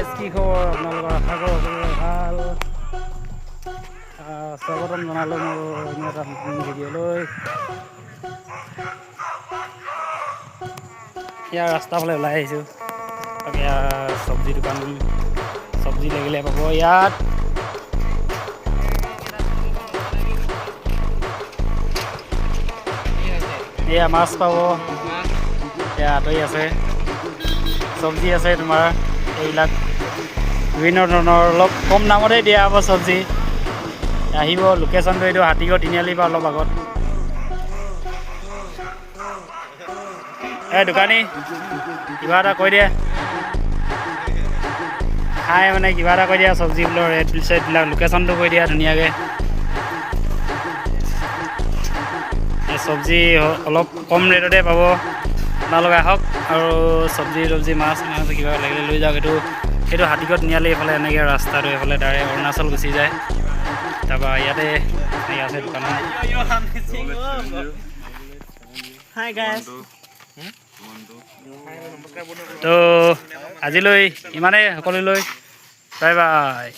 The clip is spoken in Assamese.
গাইজ কি খবৰ আপোনালোকৰ আশা কৰোঁ সকলোৰে ভাল স্বাগতম জনালোঁ মোৰ অন্য এটা নতুন ভিডিঅ'লৈ ইয়াৰ ৰাস্তাৰ ফালে ওলাই আহিছোঁ তাকে চব্জি দোকান চব্জি লাগিলে পাব ইয়াত এয়া মাছ পাব এয়া আঁতৰি আছে চব্জি আছে তোমাৰ এইবিলাক বিভিন্ন ধৰণৰ অলপ কম দামতে দিয়া হ'ব চব্জি আহিব লোকেশ্যনটো এইটো হাতীগড় তিনিআলিৰ পৰা অলপ আগত এই দোকানী কিবা এটা কৈ দিয়ে খাই মানে কিবা এটা কৈ দিয়া চব্জিবোৰৰ ৰেট চেটবিলাক লোকেশ্যনটো কৈ দিয়া ধুনীয়াকৈ এই চব্জি অলপ কম ৰেটতে পাব আপোনালোকে আহক আৰু চব্জি মাছ কিবা লাগিলে লৈ যাওক সেইটো হাতীগড় তিনিআলি এইফালে এনেকৈ ৰাস্তাটো এইফালে ডাইৰেক্ট অৰুণাচল গুচি যায় তাৰপৰা ইয়াতে আছে দোকানত তো আজিলৈ ইমানেই সকলোলৈ বাই বাই।